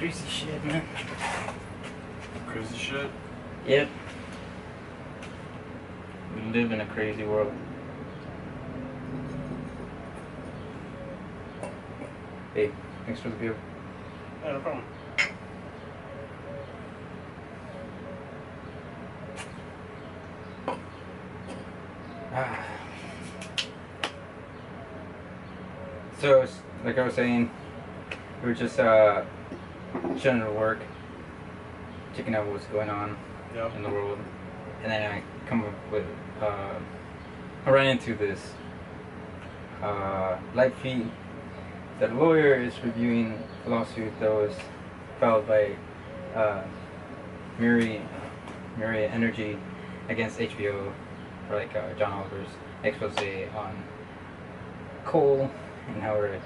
Crazy shit, man. Crazy shit? Yep. We live in a crazy world. Hey, thanks for the beer. Yeah, no problem. So, like I was saying, we were just showing to work, checking out what's going on in the world, and then I come up with, I ran into this live feed that a lawyer is reviewing a lawsuit that was filed by Miri Energy against HBO for like John Oliver's expose on coal and how we're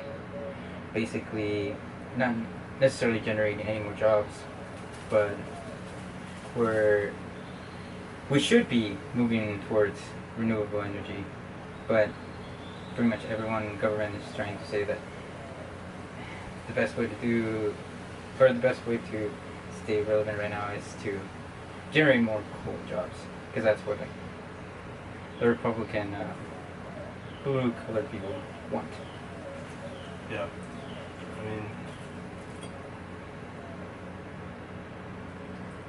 basically not necessarily generating any more jobs, but we should be moving towards renewable energy, but pretty much everyone in government is trying to say that the best way to stay relevant right now is to generate more coal jobs, because that's what the Republican blue-colored people want. Yeah. I mean,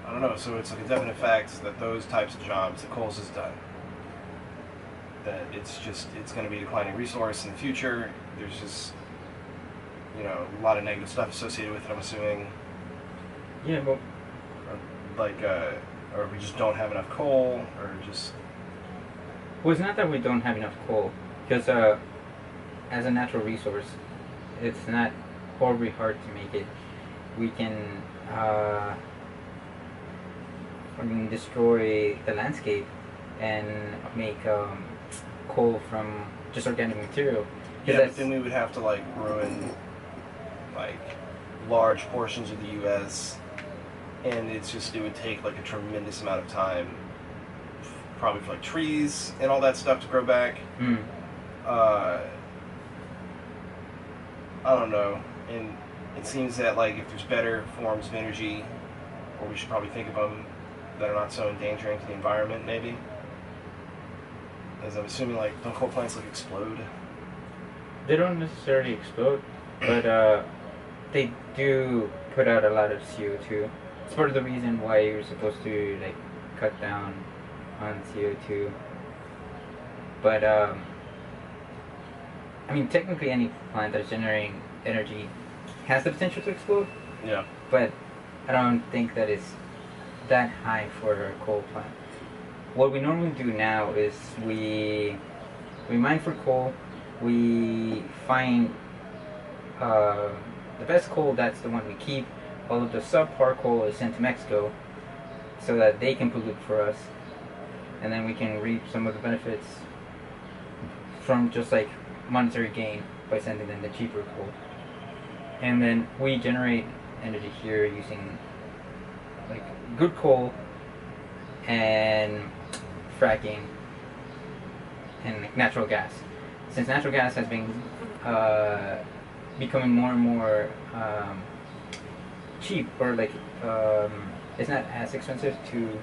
I don't know. So it's like a definite fact that those types of jobs that coals has done, that it's going to be a declining resource in the future. There's just, a lot of negative stuff associated with it, I'm assuming. Yeah, but or we just don't have enough coal, or just... Well, it's not that we don't have enough coal, because as a natural resource, it's not horribly hard to make it. We can destroy the landscape and make coal from just organic material. Yeah, but then we would have to ruin large portions of the U.S. and it would take a tremendous amount of time, probably for trees and all that stuff to grow back. I don't know, and it seems that if there's better forms of energy, or we should probably think of them that are not so endangering to the environment, maybe. As I'm assuming, don't coal plants explode? They don't necessarily explode, but they do put out a lot of CO2. It's part of the reason why you're supposed to cut down on CO2. But I mean, technically any plant that's generating energy has the potential to explode. Yeah. But I don't think that it's that high for a coal plant. What we normally do now is we mine for coal. We find the best coal, that's the one we keep. All of the subpar coal is sent to Mexico so that they can pollute for us. And then we can reap some of the benefits from just monetary gain by sending them the cheaper coal. And then we generate energy here using good coal and fracking and natural gas. Since natural gas has been becoming more and more cheap, or it's not as expensive to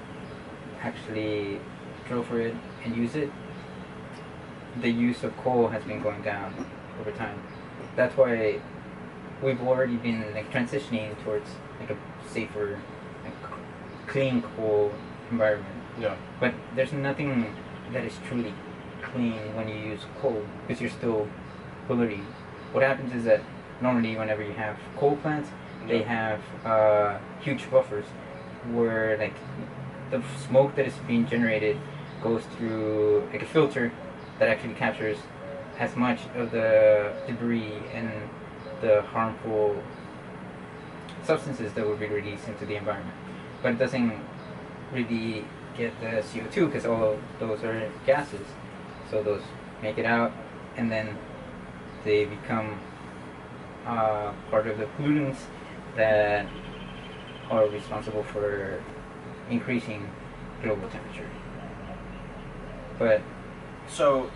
actually drill for it and use it, the use of coal has been going down over time. That's why we've already been transitioning towards a safer, clean coal environment. Yeah. But there's nothing that is truly clean when you use coal, because you're still polluting. What happens is that normally whenever you have coal plants, they have huge buffers where the smoke that is being generated goes through a filter that actually captures as much of the debris and the harmful substances that will be released into the environment. But it doesn't really get the CO2, because all of those are gases. So those make it out, and then they become part of the pollutants that are responsible for increasing global temperature. But so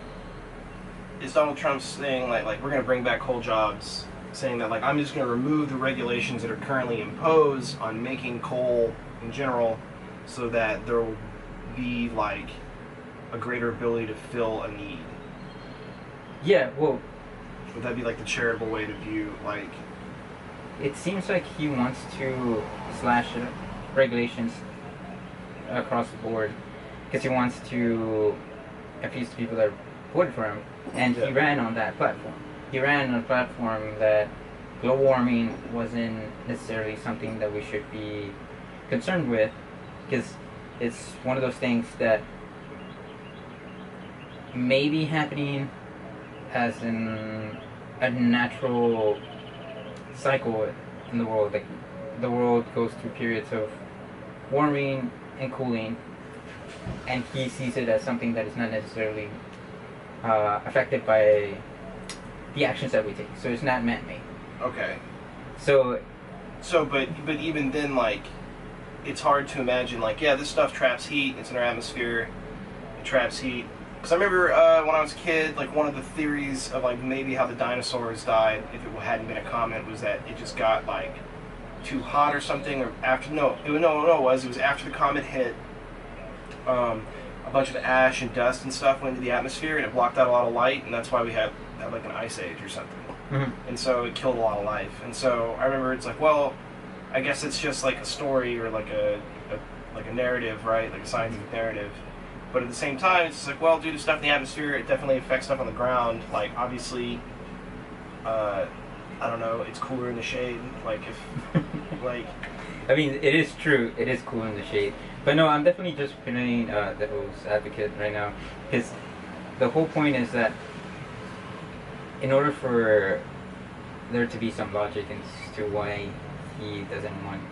is Donald Trump saying we're going to bring back coal jobs saying that like I'm just going to remove the regulations that are currently imposed on making coal in general, so that there will be like a greater ability to fill a need. Yeah, well, Would that be like the charitable way to view like? it seems like he wants to slash regulations across the board because he wants to appease the people that voted for him, and he ran on that platform. He ran on a platform that global warming wasn't necessarily something that we should be concerned with, because it's one of those things that may be happening as a natural cycle in the world. Like, the world goes through periods of warming and cooling, and he sees it as something that is not necessarily affected by the actions that we take. So it's not man-made. Okay. So, but even then, like, it's hard to imagine, like, yeah, this stuff traps heat, it's in our atmosphere, it traps heat. Because I remember when I was a kid, like, one of the theories of, like, maybe how the dinosaurs died, if it hadn't been a comet, was that it just got, like, too hot or something, or after, it was after the comet hit, a bunch of ash and dust and stuff went into the atmosphere, and it blocked out a lot of light, and that's why we had like, an ice age or something. mm-hmm. And so it killed a lot of life. And so I remember it's like, well, I guess it's just like a story or like a narrative, right? Like a scientific narrative. But at the same time, it's like, well, due to stuff in the atmosphere, it definitely affects stuff on the ground. Like, obviously, I don't know, it's cooler in the shade. Like, if, like... I mean, it is true. It is cool in the shade. But no, I'm definitely just playing devil's advocate right now. Because the whole point is that in order for there to be some logic as to why he doesn't want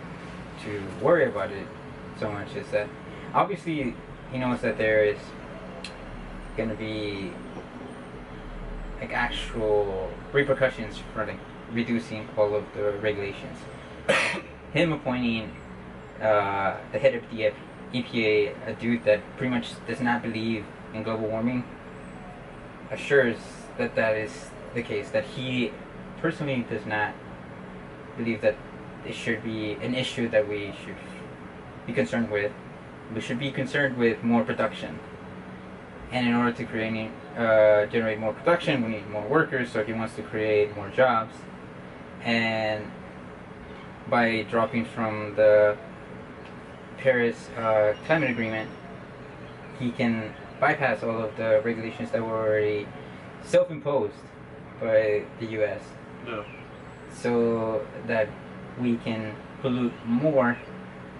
to worry about it so much, is that obviously he knows that there is going to be like actual repercussions for like reducing all of the regulations. Him appointing the head of the EPA, a dude that pretty much does not believe in global warming, assures that that is the case, that he personally does not believe that it should be an issue that we should be concerned with. We should be concerned with more production, and in order to generate more production, we need more workers. So he wants to create more jobs, and by dropping from the Paris climate agreement, he can bypass all of the regulations that were already self-imposed by the U.S. No. So that we can pollute more,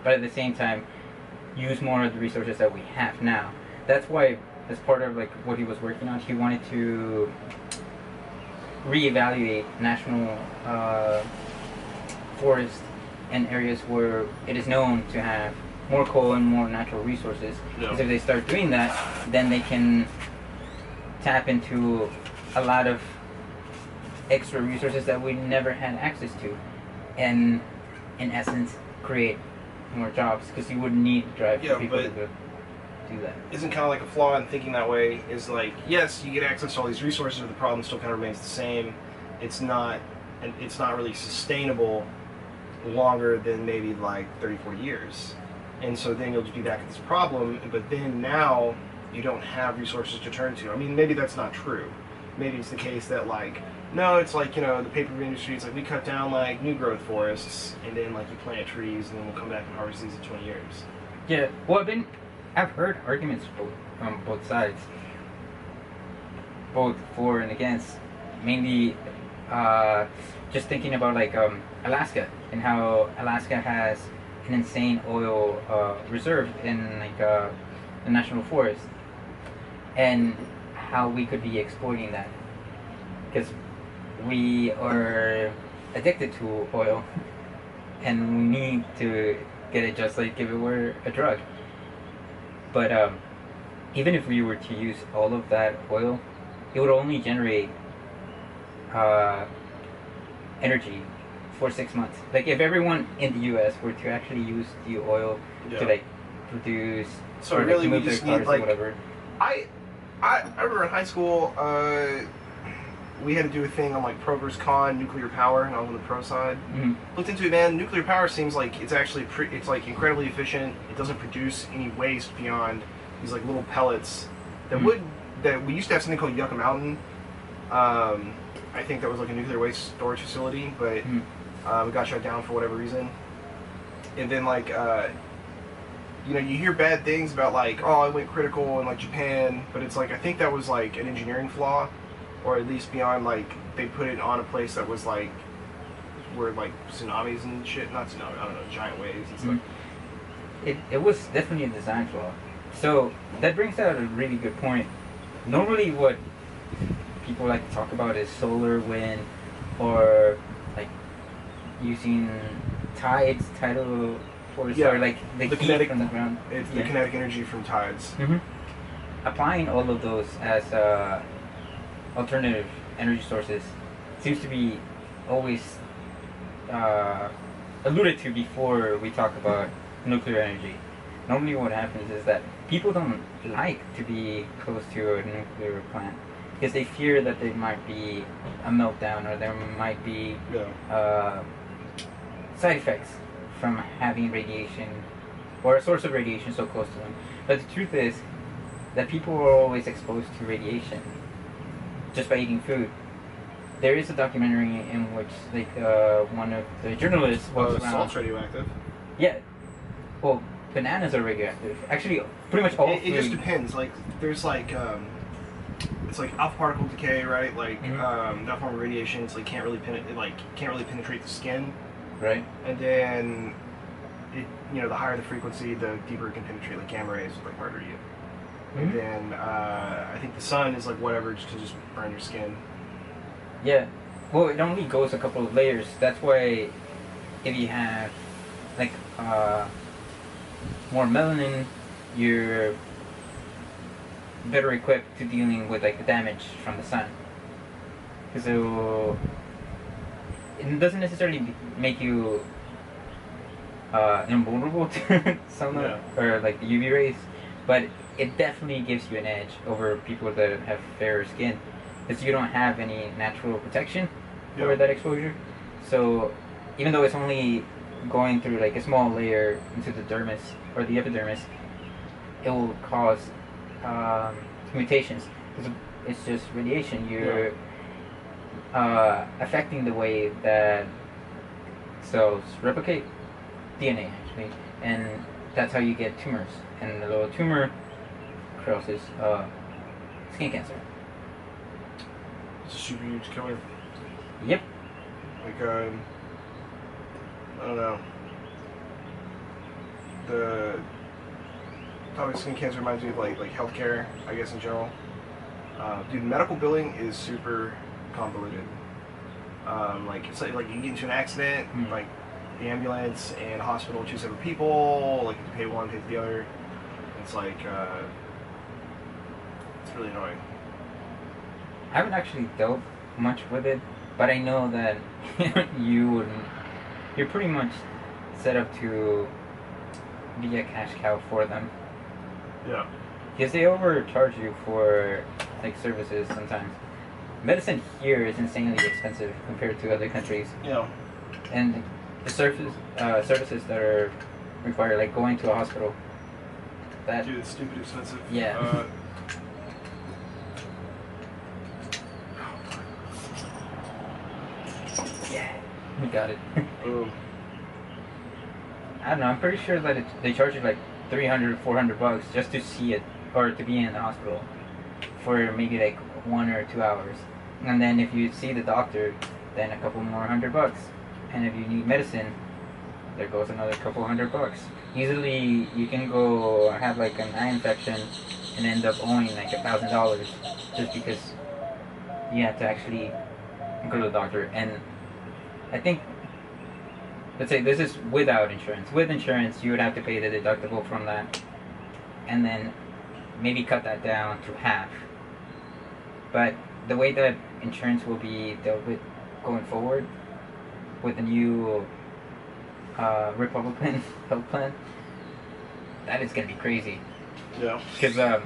but at the same time use more of the resources that we have now. That's why, as part of like what he was working on, he wanted to reevaluate national forests and areas where it is known to have more coal and more natural resources. Because if they start doing that, then they can tap into a lot of extra resources that we never had access to, and in essence create more jobs, because you wouldn't need to drive people to do that. Isn't kind of like a flaw in thinking that way, is like, yes, you get access to all these resources, but the problem still kind of remains the same. It's not really sustainable longer than maybe like 30-40 years. And so then you'll just be back at this problem, but then now you don't have resources to turn to. I mean, maybe that's not true. Maybe it's the case that, like, no, it's like, you know, the paper industry, it's like we cut down like new growth forests, and then like you plant trees, and then we'll come back and harvest these in 20 years. Yeah, well, I've heard arguments from both sides, both for and against. Mainly, just thinking about like Alaska, and how Alaska has an insane oil reserve in like the national forest, and how we could be exploiting that, because we are addicted to oil, and we need to get it just like if it were a drug. But even if we were to use all of that oil, it would only generate energy for 6 months. Like, if everyone in the U.S. were to actually use the oil to like produce, so or really like, to move we just their cars need like or whatever. I remember in high school, we had to do a thing on like pro versus con nuclear power, and I was on the pro side. Mm-hmm. Looked into it, man. Nuclear power seems like it's actually it's like incredibly efficient. It doesn't produce any waste beyond these like little pellets that that we used to have something called Yucca Mountain. I think that was like a nuclear waste storage facility, but it got shut down for whatever reason. And then like you know, you hear bad things about like, oh, it went critical in like Japan, but it's like I think that was like an engineering flaw, or at least beyond like they put it on a place that was like where like tsunamis and shit, not tsunami, I don't know, giant waves and stuff. It was definitely a design flaw. So that brings out a really good point. Normally, what people like to talk about is solar, wind, or like using tides, tidal force, or like the heat kinetic from the ground. It's the kinetic energy from tides. Applying all of those as alternative energy sources seems to be always alluded to before we talk about nuclear energy. Normally what happens is that people don't like to be close to a nuclear plant because they fear that there might be a meltdown, or there might be side effects from having radiation or a source of radiation so close to them. But the truth is that people are always exposed to radiation just by eating food. There is a documentary in which like one of the journalists walks around. Salt's radioactive. Yeah. Well, bananas are radioactive. Actually, pretty much all food. It just depends. Like, there's like, it's like alpha particle decay, right? Like, that form of radiation, it's like can't really penetrate the skin. Right. And then, you know, the higher the frequency, the deeper it can penetrate. Like gamma rays, like murder you. And then, I think the sun is like whatever, just to just burn your skin. Yeah. Well, it only goes a couple of layers. That's why, if you have like more melanin, you're better equipped to dealing with like the damage from the sun. So it doesn't necessarily make you invulnerable to sunlight or like the UV rays, but it definitely gives you an edge over people that have fairer skin, because you don't have any natural protection for that exposure. So even though it's only going through like a small layer into the dermis or the epidermis, it will cause mutations because it's just radiation. You're affecting the way that cells replicate, DNA actually, and that's how you get tumors. And a little tumor causes skin cancer. It's a super huge killer. Yep. Like, I don't know. The topic of skin cancer reminds me of like healthcare, I guess, in general. Dude, medical billing is super convoluted. Like, it's like you get into an accident, like the ambulance and hospital, two separate people, like you pay one, pay the other. It's like, it's really annoying. I haven't actually dealt much with it, but I know that you're pretty much set up to be a cash cow for them. Yeah. Because they overcharge you for like services sometimes. Medicine here is insanely expensive compared to other countries. Yeah. And the services that are required, like going to a hospital. That Dude, it's stupid expensive. Yeah. Yeah, we got it. Boom. I don't know, I'm pretty sure that they charge you like $300, $400 just to see it, or to be in the hospital for maybe like 1 or 2 hours. And then if you see the doctor, then a couple more $100. And if you need medicine, there goes another couple $100. Usually you can go have like an eye infection and end up owing like $1,000 just because you have to actually go to the doctor. And I think, let's say this is without insurance. With insurance, you would have to pay the deductible from that, and then maybe cut that down to half. But the way that insurance will be dealt with going forward, with the new Republican health plan, that is going to be crazy. Yeah. Because, I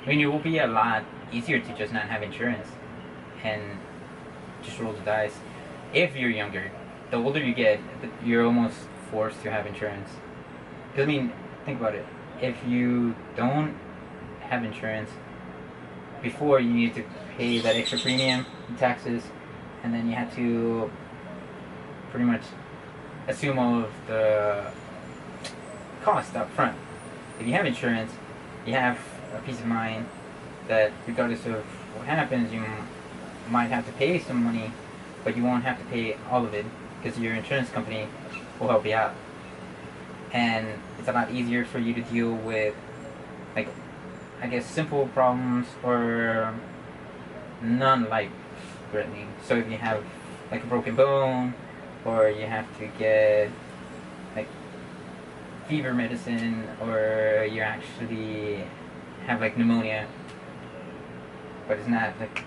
mean, it will be a lot easier to just not have insurance. and just roll the dice. If you're younger, the older you get, you're almost forced to have insurance. Because I mean, think about it. If you don't have insurance, before you need to pay that extra premium, taxes, and then you have to pretty much assume all of the cost up front. If you have insurance, you have a peace of mind that regardless of what happens, you might have to pay some money, but you won't have to pay all of it because your insurance company will help you out. And it's a lot easier for you to deal with, like, I guess, simple problems or non-life-threatening. So if you have, like, a broken bone, or you have to get, like, fever medicine, or you actually have, like, pneumonia, but it's not, like,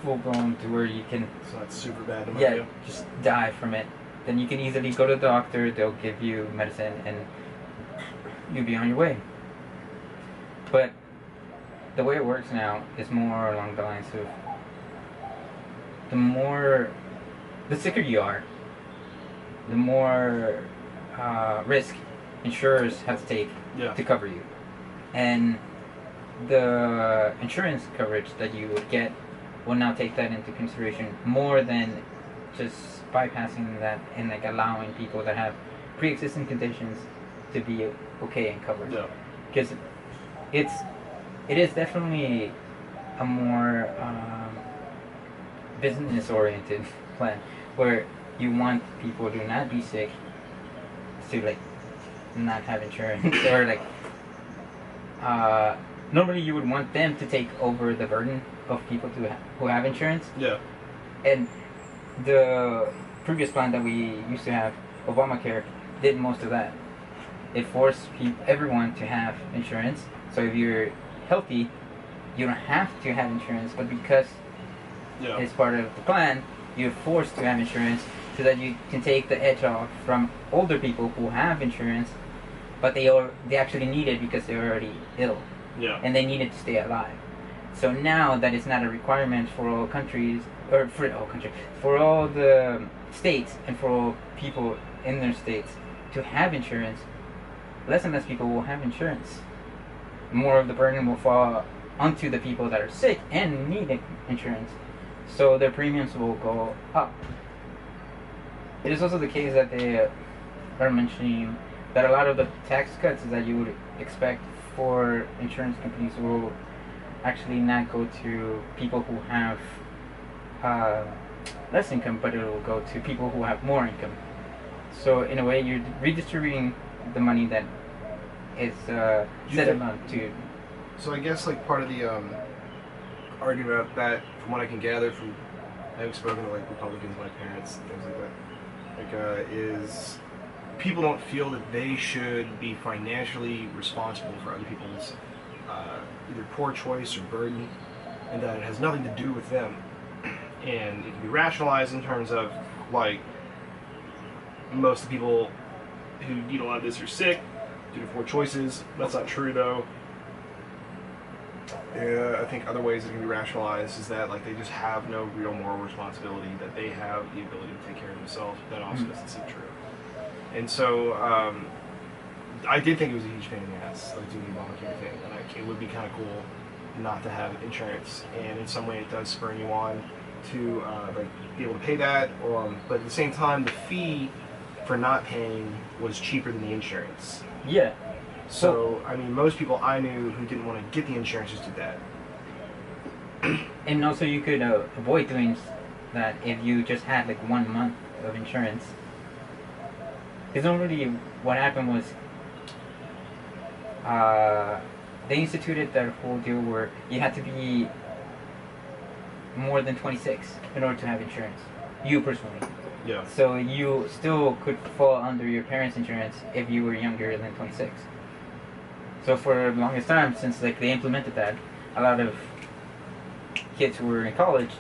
full-blown to where you can... So that's super bad pneumonia? Yeah, just die from it. Then you can easily go to the doctor, they'll give you medicine, and you'll be on your way. But the way it works now is more along the lines of the sicker you are, the more risk insurers have to take to cover you. And the insurance coverage that you would get will now take that into consideration more than just bypassing that and like allowing people that have pre-existing conditions to be okay and covered. Because it is definitely a more business-oriented plan where you want people to not be sick, to like not have insurance, or like normally you would want them to take over the burden of people who have insurance. Yeah. And the previous plan that we used to have, Obamacare, did most of that. It forced everyone to have insurance. So if you're healthy, you don't have to have insurance, but because it's part of the plan, you're forced to have insurance so that you can take the edge off from older people who have insurance, but they actually need it because they're already ill. Yeah. And they need it to stay alive. So now that it's not a requirement for all countries, or for all the states and for all people in their states to have insurance, less and less people will have insurance. More of the burden will fall onto the people that are sick and need insurance. So their premiums will go up. It is also the case that they are mentioning that a lot of the tax cuts that you would expect for insurance companies will actually not go to people who have less income, but it will go to people who have more income. So in a way, you're redistributing the money that is set amount to. So I guess like part of the argument about that, from what I can gather from having spoken to like Republicans, my parents, and things like that, is people don't feel that they should be financially responsible for other people's either poor choice or burden, and that it has nothing to do with them. And it can be rationalized in terms of like most of the people who need a lot of this are sick due to poor choices. That's not true though. I think other ways it can be rationalized is that like they just have no real moral responsibility, that they have the ability to take care of themselves. That also doesn't seem true. And so I did think it was a huge pain in the ass, like doing the Obamacare thing. And like, it would be kind of cool not to have insurance, and in some way it does spur you on to like be able to pay that. But at the same time, the fee for not paying was cheaper than the insurance. Yeah. So, I mean, most people I knew who didn't want to get the insurance just did that. And also you could avoid doing that if you just had like 1 month of insurance. Because already what happened was they instituted that whole deal where you had to be more than 26 in order to have insurance. You personally. Yeah. So you still could fall under your parents' insurance if you were younger than 26. So for the longest time, since like they implemented that, a lot of kids who were in college,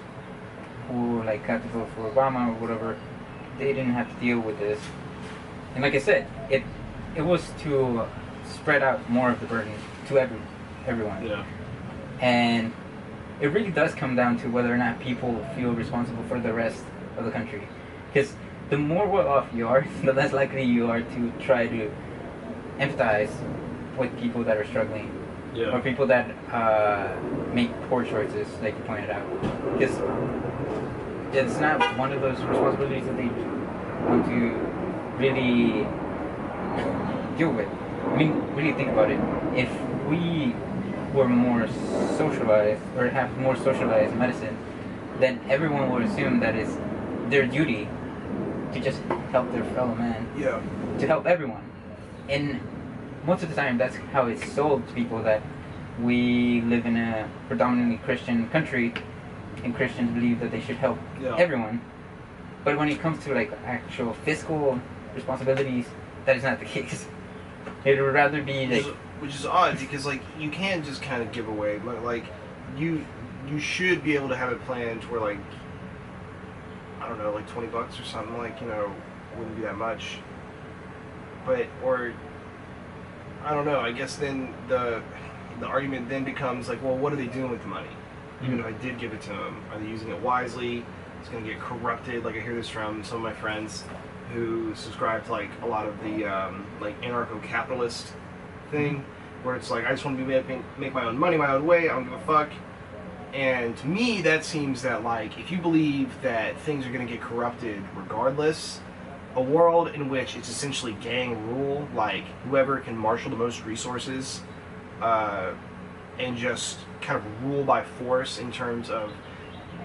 who like got to vote for Obama or whatever, they didn't have to deal with this. And like I said, it was to spread out more of the burden to everyone. Yeah. And it really does come down to whether or not people feel responsible for the rest of the country. Because the more well off you are, the less likely you are to try to empathize with people that are struggling, or people that make poor choices, like you pointed out. Because it's not one of those responsibilities that they want to really deal with. I mean, really think about it. If we were more socialized, or have more socialized medicine, then everyone would assume that it's their duty to just help their fellow man. Yeah. To help everyone. And most of the time, that's how it's sold to people, that we live in a predominantly Christian country, and Christians believe that they should help everyone. But when it comes to like actual fiscal responsibilities, that is not the case. It would rather be like, which is odd, because like you can just kind of give away, like you should be able to have it planned to where, like, I don't know, like $20 or something, like, you know, wouldn't be that much. But, or I don't know, I guess then the argument then becomes like, well, what are they doing with the money? Even if I did give it to them, are they using it wisely? It's going to get corrupted. Like, I hear this from some of my friends who subscribe to like a lot of the like anarcho-capitalist thing, where it's like, I just want to make my own money my own way, I don't give a fuck. And to me, that seems that, like, if you believe that things are going to get corrupted regardless, a world in which it's essentially gang rule, like whoever can marshal the most resources and just kind of rule by force in terms of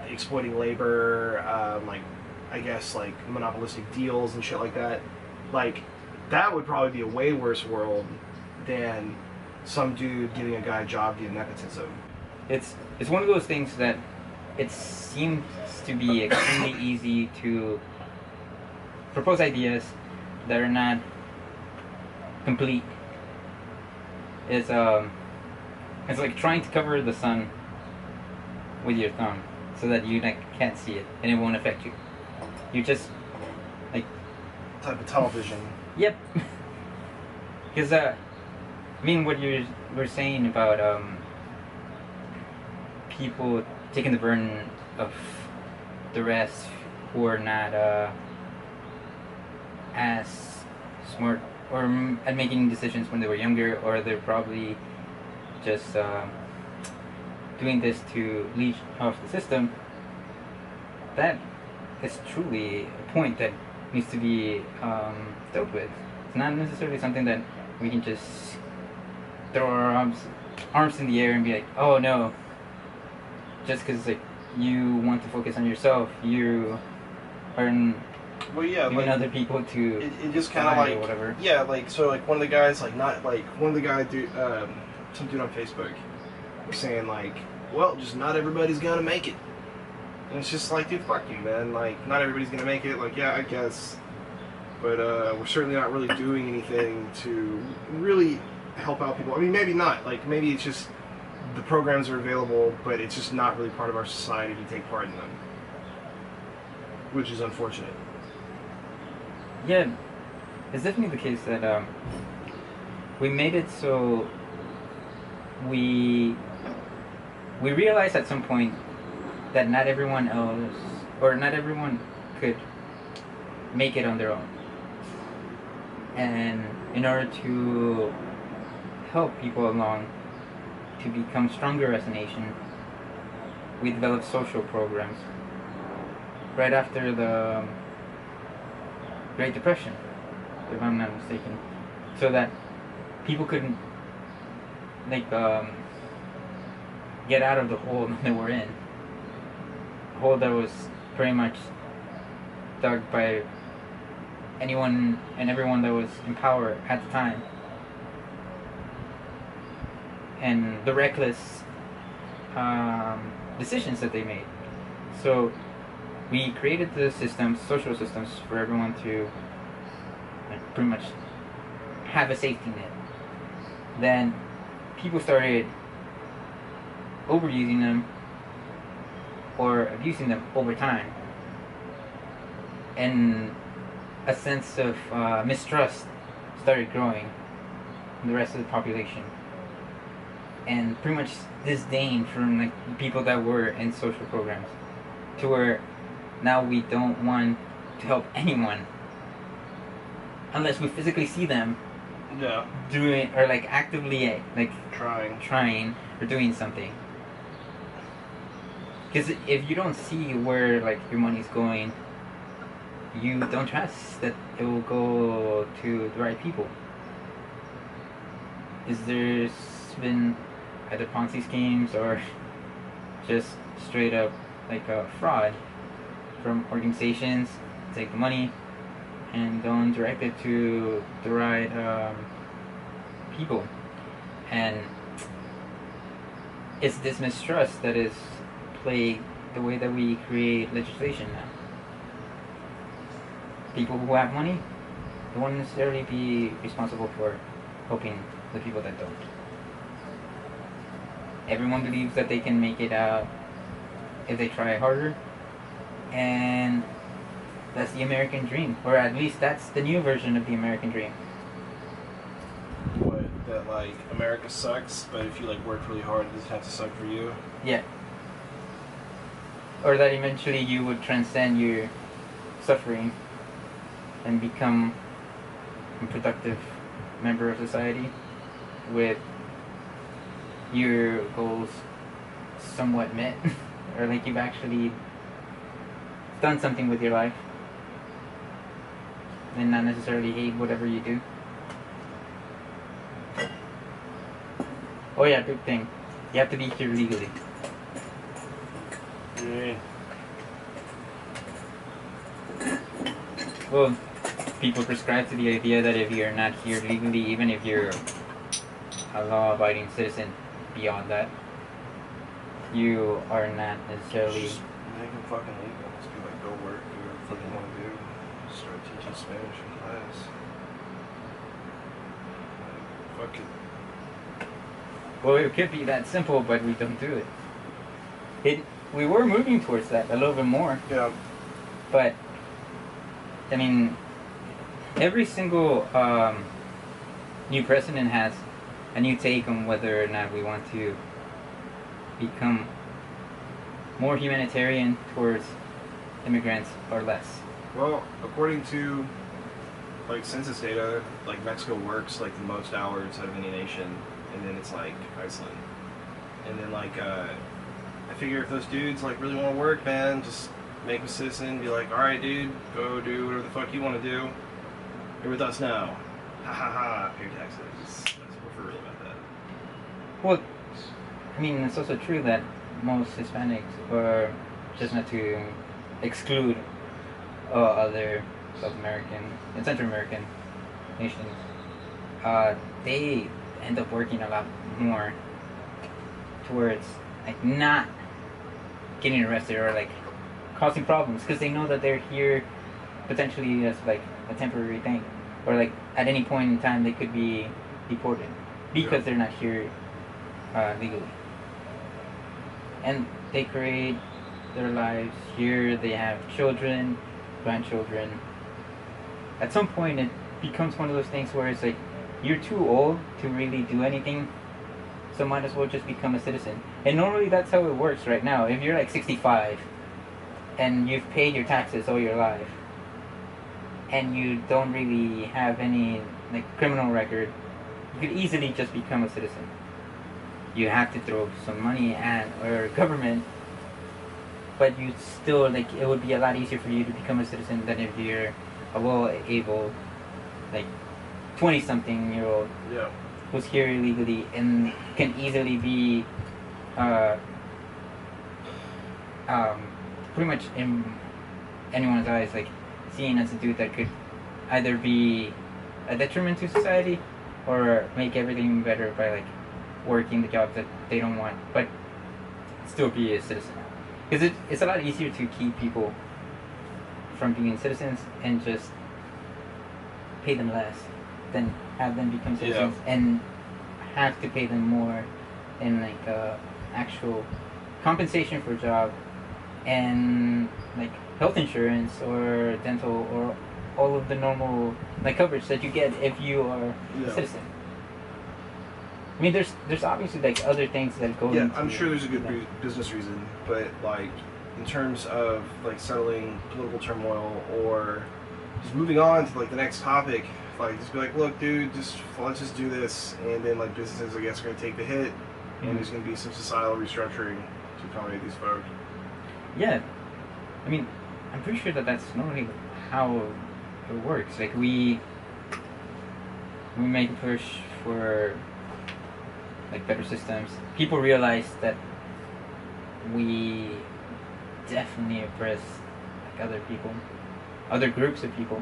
exploiting labor, like, I guess, like monopolistic deals and shit like that, like, that would probably be a way worse world than some dude giving a guy a job via nepotism. It's one of those things that it seems to be extremely easy to propose ideas that are not complete. It's like trying to cover the sun with your thumb so that you can't see it and it won't affect you. You just like type of television. Yep. Because I mean, what you were saying about people taking the burden of the rest who are not as smart or at making decisions when they were younger, or they're probably just doing this to leech off the system. That is truly a point that needs to be dealt with. It's not necessarily something that we can just throw our arms in the air and be like, oh no, just because like you want to focus on yourself, you are giving like, other people to it just kind of like, or whatever. Yeah, like, so like one of the guys, like, not like one of the guys, some dude on Facebook was saying like, well, just not everybody's gonna make it. And it's just like, dude, fuck you, man. Like, not everybody's gonna make it. Like, yeah, I guess, but we're certainly not really doing anything to really help out people. I mean, maybe not. Like, maybe it's just the programs are available, but it's just not really part of our society to take part in them, which is unfortunate. Yeah, it's definitely the case that we made it so we realized at some point that not everyone else, or not everyone could make it on their own. And in order to help people along to become stronger as a nation, we developed social programs right after the Great Depression, if I'm not mistaken, so that people couldn't get out of the hole that they were in. A hole that was pretty much dug by anyone and everyone that was in power at the time, and the reckless decisions that they made. So we created the systems, social systems, for everyone to pretty much have a safety net. Then people started overusing them or abusing them over time, and a sense of mistrust started growing in the rest of the population. and pretty much disdain from like people that were in social programs, to where now we don't want to help anyone unless we physically see them Yeah. doing or like actively like Trying. or doing something. Because if you don't see where like your money's going, you don't trust that it will go to the right people. Is there's been either Ponzi schemes or just straight up like a fraud from organizations take the money and don't direct it to the right people, and it's this mistrust that is plagued the way that we create legislation now. People who have money don't want to necessarily be responsible for helping the people that don't. Everyone believes that they can make it out if they try harder, and that's the American dream, or at least that's the new version of the American dream. What, that like America sucks, but if you like work really hard, it doesn't have to suck for you? Yeah. Or that eventually you would transcend your suffering and become a productive member of society with your goals somewhat met, or like you've actually done something with your life and not necessarily hate whatever you do. Oh yeah, big thing. You have to be here legally. Yeah. Well, people prescribe to the idea that if you're not here legally, even if you're a law-abiding citizen beyond that, you are not necessarily... Just make them fucking legal. Just be like, go work, do whatever the fuck you want to do. Start teaching Spanish in class. Like, fuck it. Well, it could be that simple, but we don't do it. We were moving towards that a little bit more. Yeah. But, I mean, every single new president has a new take on whether or not we want to become more humanitarian towards immigrants or less. Well, according to like census data, like Mexico works like the most hours out of any nation, and then it's like Iceland. And then like I figure if those dudes like really want to work, man, just make them a citizen, be like, alright dude, go do whatever the fuck you want to do. You're with us now. Ha ha ha, pay your taxes. That's what we're real about that. Well, I mean, it's also true that most Hispanics, or just not to exclude other South American and Central American nations, they end up working a lot more towards like not getting arrested or like causing problems, because they know that they're here potentially as like a temporary thing, or like at any point in time they could be deported because they're not here legally, and they create their lives here. They have children, grandchildren. At some point it becomes one of those things where it's like you're too old to really do anything, so might as well just become a citizen. And normally that's how it works right now. If you're like 65 and you've paid your taxes all your life and you don't really have any like criminal record, you could easily just become a citizen. You have to throw some money at our government, but you still, like, it would be a lot easier for you to become a citizen than if you're a well-able, like, 20-something-year-old Yeah. who's here illegally and can easily be pretty much in anyone's eyes, like, seen as a dude that could either be a detriment to society or make everything better by, like, working the jobs that they don't want, but still be a citizen. Because it's a lot easier to keep people from being citizens and just pay them less than have them become citizens and have to pay them more in like actual compensation for a job and like health insurance or dental or all of the normal like coverage that you get if you are a citizen. I mean, there's obviously like other things that go Yeah, into. I'm sure there's a good that. business reason, but like in terms of like settling political turmoil or just moving on to like the next topic, like just be like, look, dude, let's just do this, and then like businesses, I guess, are going to take the hit, and there's going to be some societal restructuring to accommodate these folks. Yeah, I mean, I'm pretty sure that that's normally how it works. Like we make a push for like better systems. People realize that we definitely oppress like other people, other groups of people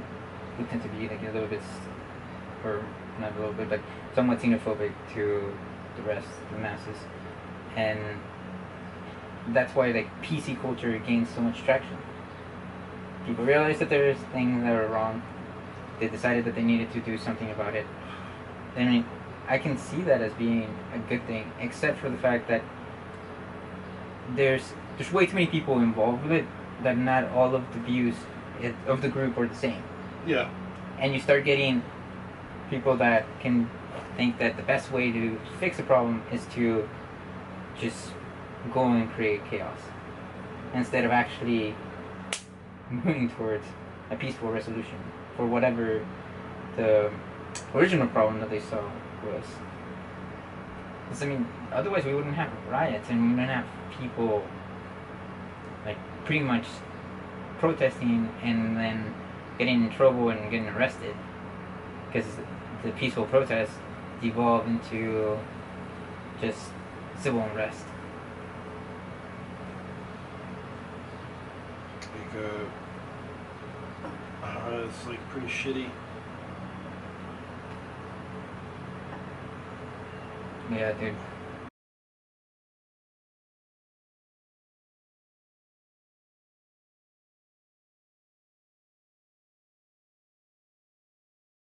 who tend to be like a little bit, or not a little bit, but somewhat xenophobic to the rest, the masses, and that's why like PC culture gains so much traction. People realize that there's things that are wrong. They decided that they needed to do something about it. I mean, I can see that as being a good thing, except for the fact that there's way too many people involved with it that not all of the views of the group are the same. Yeah. And you start getting people that can think that the best way to fix a problem is to just go and create chaos instead of actually moving towards a peaceful resolution for whatever the original problem that they saw was. 'Cause, I mean, otherwise we wouldn't have riots and we wouldn't have people like pretty much protesting and then getting in trouble and getting arrested because the peaceful protest devolved into just civil unrest. Like, it's like pretty shitty. Yeah, dude.